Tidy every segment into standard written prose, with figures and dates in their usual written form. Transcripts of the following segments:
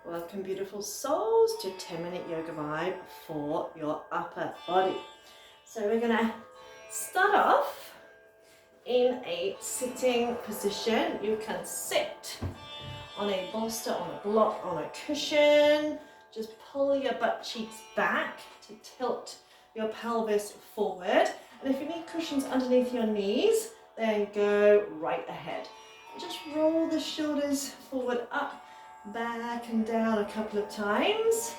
Welcome, beautiful souls, to 10-minute yoga vibe for your upper body. So we're going to start off in a sitting position. You can sit on a bolster, on a block, on a cushion. Just pull your butt cheeks back to tilt your pelvis forward. And if you need cushions underneath your knees, then go right ahead. And just roll the shoulders forward, up, back and down a couple of times.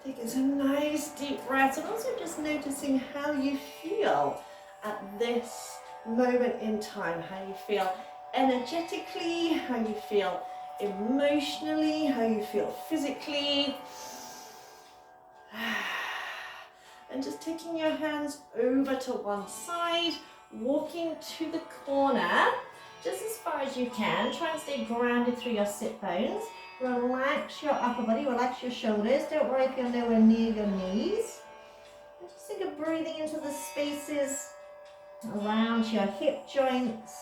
Taking some nice deep breaths and also just noticing how you feel at this moment in time, how you feel energetically, how you feel emotionally, how you feel physically. And just taking your hands over to one side, walking to the corner, just as far as you can. Try and stay grounded through your sit bones. Relax your upper body, relax your shoulders. Don't worry if you're nowhere near your knees. And just think of breathing into the spaces around your hip joints.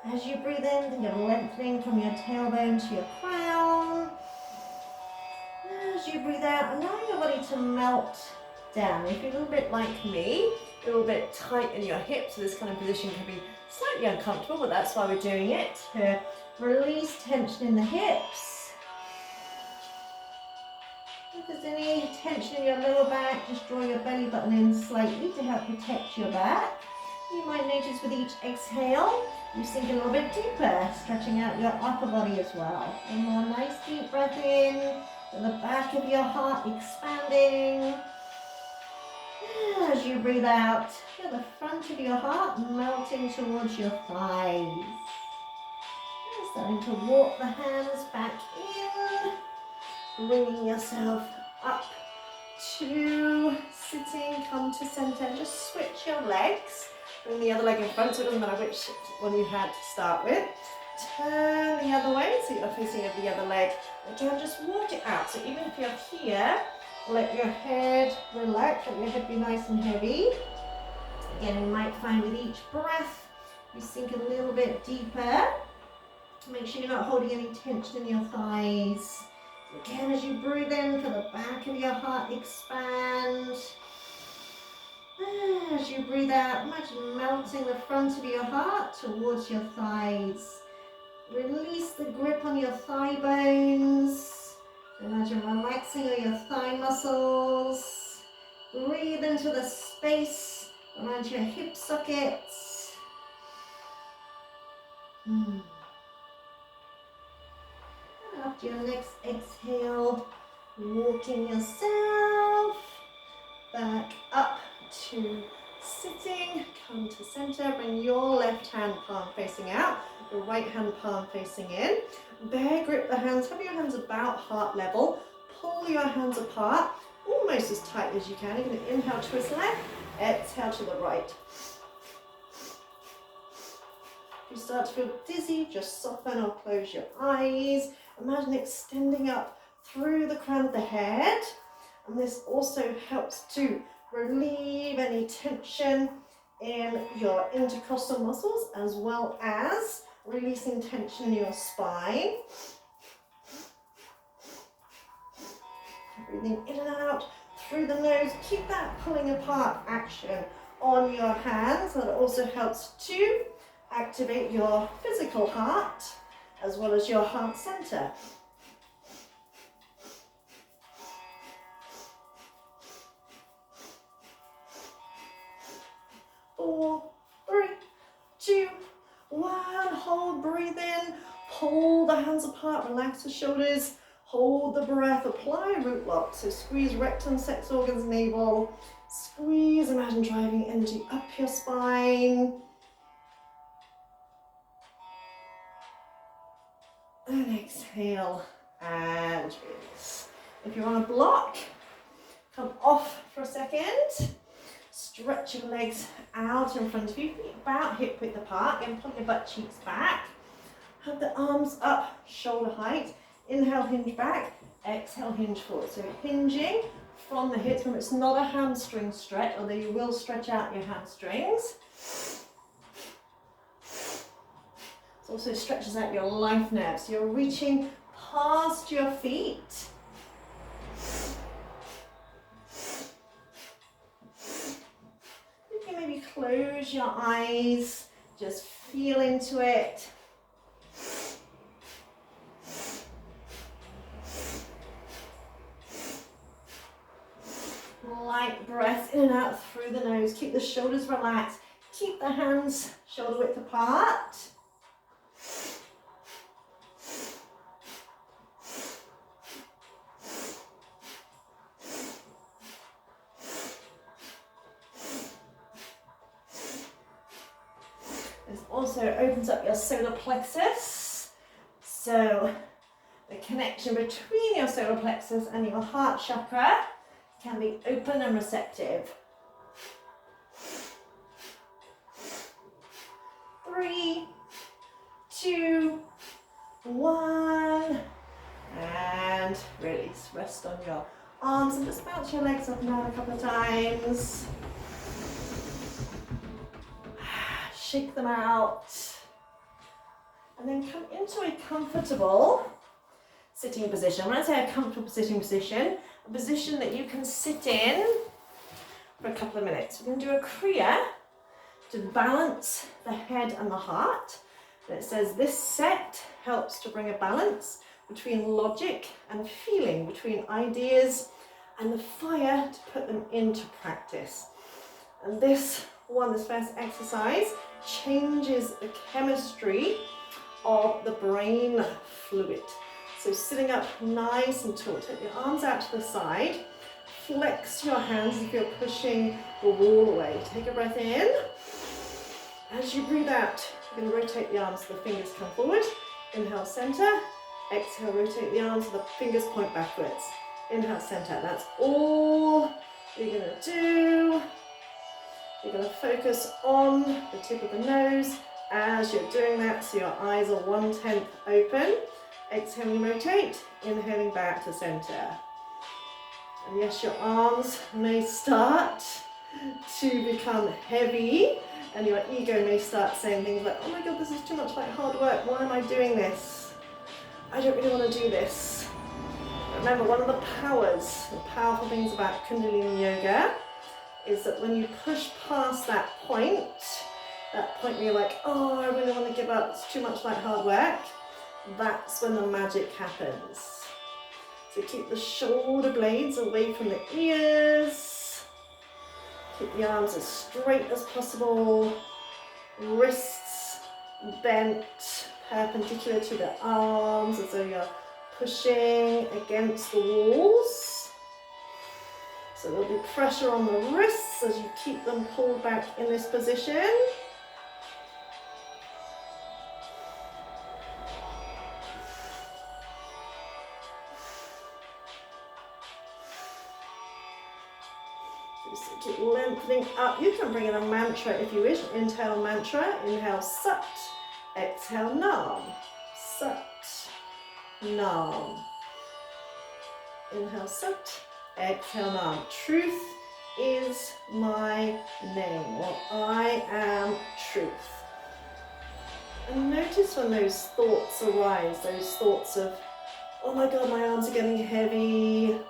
As you breathe in, think of lengthening from your tailbone to your crown. As you breathe out, allow your body to melt down. If you're a little bit like me, a little bit tight in your hips, so this kind of position can be slightly uncomfortable, but that's why we're doing it, to release tension in the hips. If there's any tension in your lower back, just draw your belly button in slightly to help protect your back. You might notice with each exhale, you sink a little bit deeper, stretching out your upper body as well. One more nice deep breath in, to the back of your heart expanding. As you breathe out, feel the front of your heart melting towards your thighs. And starting to walk the hands back in, bringing yourself up to sitting, come to center. Just switch your legs. Bring the other leg in front, so it doesn't matter which one you had to start with. Turn the other way, so you're facing the other leg. Again, just walk it out. So even if you're here, let your head relax, let your head be nice and heavy. Again, you might find with each breath, you sink a little bit deeper. Make sure you're not holding any tension in your thighs. Again, as you breathe in, feel the back of your heart expand. As you breathe out, imagine melting the front of your heart towards your thighs. Release the grip on your thigh bones. Imagine relaxing all your thigh muscles. Breathe into the space around your hip sockets. And after your next exhale, walking yourself back up to sitting. Come to center. Bring your left hand palm facing out, your right hand palm facing in. Bear grip the hands, have your hands about heart level. Pull your hands apart, almost as tight as you can. You're going to inhale, twist left, exhale to the right. If you start to feel dizzy, just soften or close your eyes. Imagine extending up through the crown of the head. And this also helps to relieve any tension in your intercostal muscles, as well as releasing tension in your spine. Breathing in and out through the nose. Keep that pulling apart action on your hands. That also helps to activate your physical heart as well as your heart center. Four, three, two, one. Hold, breathe in, pull the hands apart, relax the shoulders, hold the breath, apply root lock. So squeeze rectum, sex organs, navel, squeeze, imagine driving energy up your spine. And exhale and release. If you're on a block, come off for a second. Stretch your legs out in front of you, feet about hip width apart. Again, pull your butt cheeks back. Have the arms up, shoulder height. Inhale, hinge back. Exhale, hinge forward. So hinging from the hips. Remember, it's not a hamstring stretch, although you will stretch out your hamstrings. It also stretches out your life nerves. So you're reaching past your feet. You can maybe close your eyes, just feel into it. Light breath in and out through the nose. Keep the shoulders relaxed. Keep the hands shoulder width apart. This also opens up your solar plexus. So the connection between your solar plexus and your heart chakra can be open and receptive. 3, 2, 1, and release. Rest on your arms and just bounce your legs up and down a couple of times. Shake them out. And then come into a comfortable sitting position. When I say a comfortable sitting position, a position that you can sit in for a couple of minutes. We're going to do a Kriya to balance the head and the heart. And it says this set helps to bring a balance between logic and feeling, between ideas and the fire to put them into practice. And this first exercise changes the chemistry of the brain fluid. So sitting up nice and tall, take your arms out to the side, flex your hands as if you're pushing the wall away. Take a breath in. As you breathe out, you're going to rotate the arms so the fingers come forward. Inhale, center. Exhale, rotate the arms so the fingers point backwards. Inhale, center. That's all you're going to do. You're going to focus on the tip of the nose as you're doing that, so your eyes are 1/10 open. Exhaling, rotate, inhaling back to center. And yes, your arms may start to become heavy and your ego may start saying things like, oh my God, this is too much like hard work. Why am I doing this? I don't really want to do this. But remember, one of the powerful things about Kundalini yoga is that when you push past that point where you're like, oh, I really want to give up, it's too much like hard work, that's when the magic happens. So keep the shoulder blades away from the ears. Keep the arms as straight as possible. Wrists bent perpendicular to the arms as though you're pushing against the walls. So there'll be pressure on the wrists as you keep them pulled back in this position. Just keep lengthening up. You can bring in a mantra if you wish. Inhale mantra, inhale Sat, exhale Nam. Sat, Nam. Inhale Sat, exhale Nam. Truth is my name, or I am truth. And notice when those thoughts arise, those thoughts of, oh my God, my arms are getting heavy.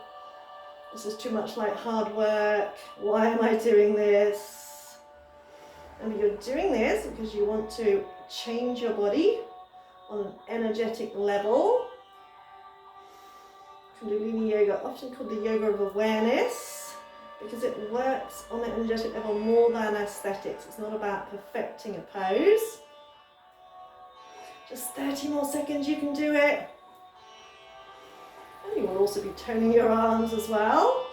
This is too much like hard work. Why am I doing this? And you're doing this because you want to change your body on an energetic level. Kundalini yoga, often called the yoga of awareness, because it works on an energetic level more than aesthetics. It's not about perfecting a pose. Just 30 more seconds, you can do it. And you will also be toning your arms as well.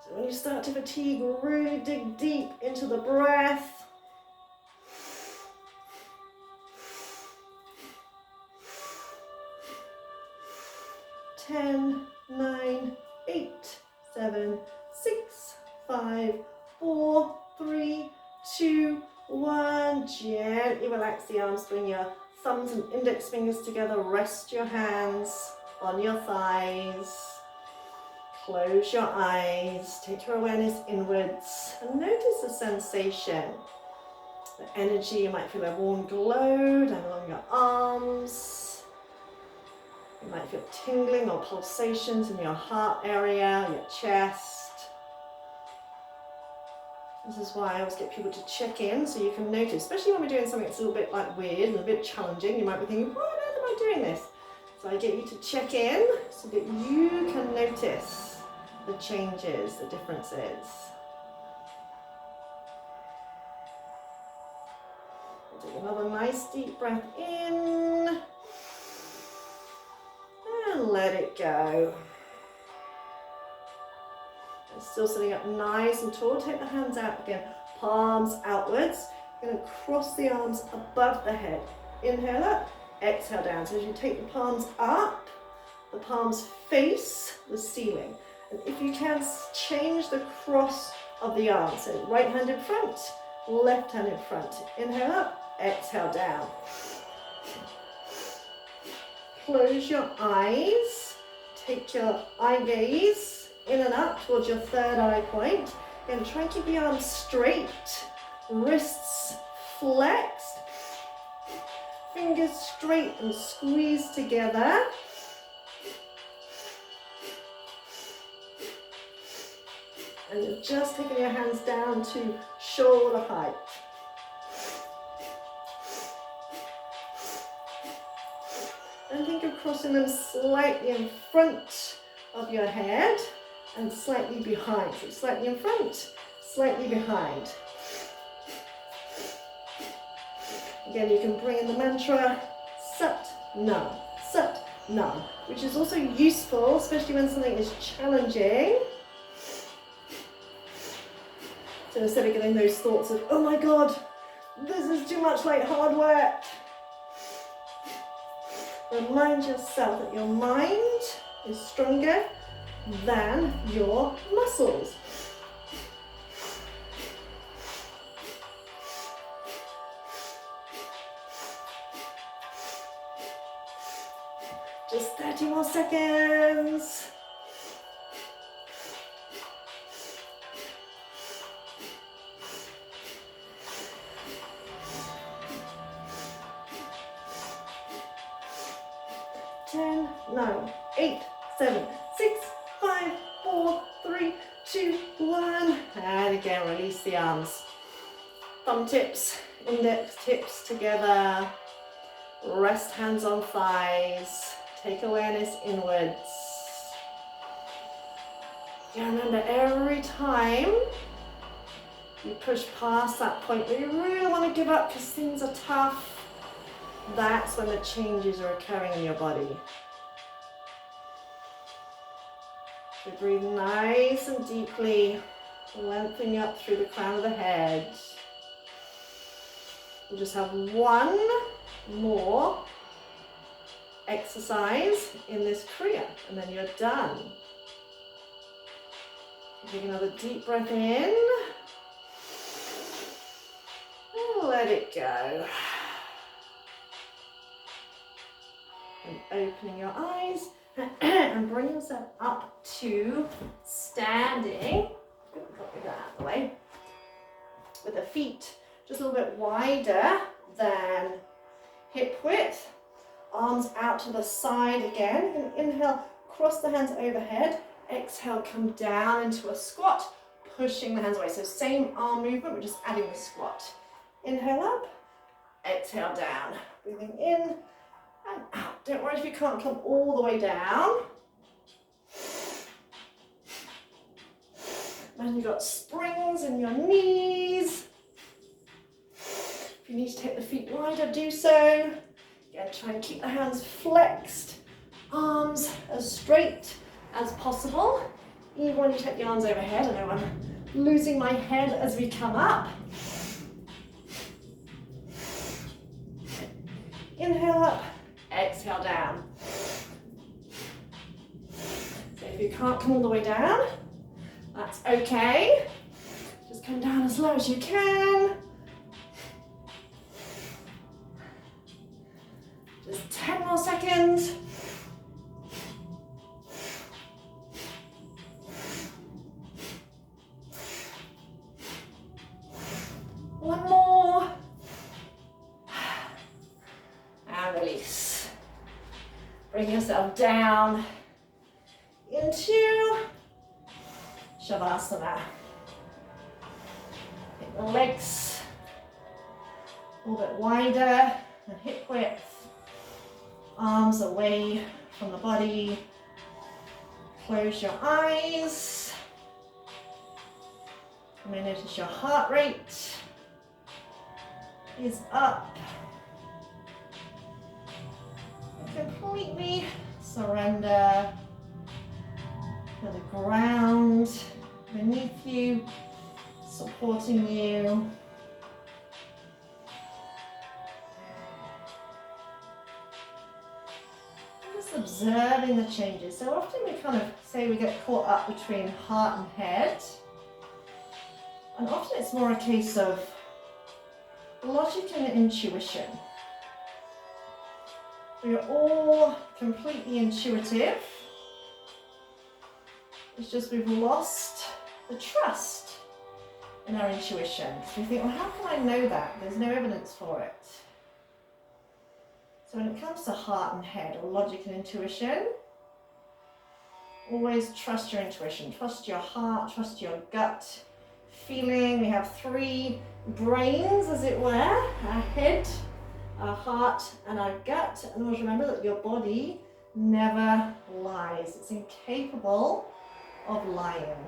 So when you start to fatigue, really dig deep into the breath. Ten, 9, 8, 7, 6, 5, 4, 3, 2, 1. Gently relax the arms, bring your thumbs and index fingers together, rest your hands on your thighs, close your eyes, take your awareness inwards and notice the sensation The energy, you might feel a warm glow down along your arms. You might feel tingling or pulsations in your heart area, your chest. This is why I always get people to check in so you can notice, especially when we're doing something that's a little bit like weird and a bit challenging. You might be thinking, why on earth am I doing this? So I get you to check in so that you can notice the changes, the differences. Take another nice deep breath in and let it go. And still sitting up nice and tall. Take the hands out again, palms outwards. You're going to cross the arms above the head. Inhale up, exhale down. So as you take the palms up, the palms face the ceiling. And if you can, change the cross of the arms. So right hand in front, left hand in front. Inhale up, exhale down. Close your eyes. Take your eye gaze in and up towards your third eye point. And try and keep the arms straight, wrists flexed, fingers straight and squeezed together. And you're just taking your hands down to shoulder height. And think of crossing them slightly in front of your head and slightly behind. So slightly in front, slightly behind. Again, you can bring in the mantra Sat Nam, Sat Nam, which is also useful, especially when something is challenging. So instead of getting those thoughts of, oh my God, this is too much like hard work, remind yourself that your mind is stronger than your muscles. Just 30 more seconds. Ten, 9, 8, 7, 6, 5, 4, 3, 2, 1. And again, release the arms. Thumb tips, index tips together. Rest hands on thighs. Take awareness inwards. Yeah, remember, every time you push past that point where you really want to give up because things are tough, that's when the changes are occurring in your body. So breathe nice and deeply, lengthening up through the crown of the head. We'll just have one more exercise in this Kriya, and then you're done. Take another deep breath in, and let it go. And opening your eyes, and bring yourself up to standing. Get that out of the way. With the feet just a little bit wider than hip width. Arms out to the side again. And inhale, cross the hands overhead. Exhale, come down into a squat, pushing the hands away. So same arm movement, we're just adding the squat. Inhale up, exhale down. Breathing in and out. Don't worry if you can't come all the way down. Imagine you've got springs in your knees. If you need to take the feet wider, do so. Again, try and keep the hands flexed, arms as straight as possible. Even when you take the arms overhead, I know I'm losing my head as we come up. Inhale up, exhale down. So if you can't come all the way down, that's okay. Just come down as low as you can. Just 10 more seconds. One more. bring yourself down into Savasana. Make the legs a little bit wider and hip width. Arms away from the body. Close your eyes. You may notice your heart rate is up. And completely surrender to the ground beneath you, supporting you. Observing the changes. So often we kind of say we get caught up between heart and head, and often it's more a case of logic and intuition. We are all completely intuitive. It's just we've lost the trust in our intuition. So we think, well, how can I know that? There's no evidence for it. So when it comes to heart and head, or logic and intuition, always trust your intuition, trust your heart, trust your gut feeling. We have three brains, as it were, our head, our heart, and our gut. And always remember that your body never lies. It's incapable of lying.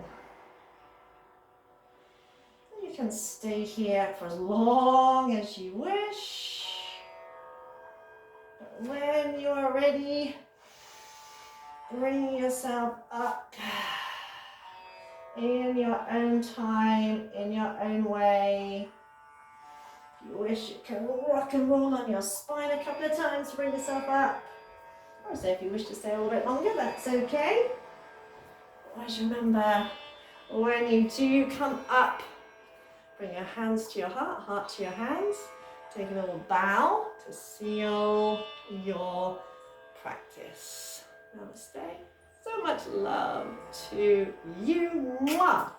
So you can stay here for as long as you wish. When you are ready, bring yourself up in your own time, in your own way. If you wish, you can rock and roll on your spine a couple of times to bring yourself up. Or so if you wish to stay a little bit longer, that's okay. Always remember, when you do come up, bring your hands to your heart, heart to your hands. Take a little bow to seal your practice. Namaste. So much love to you. Mwah.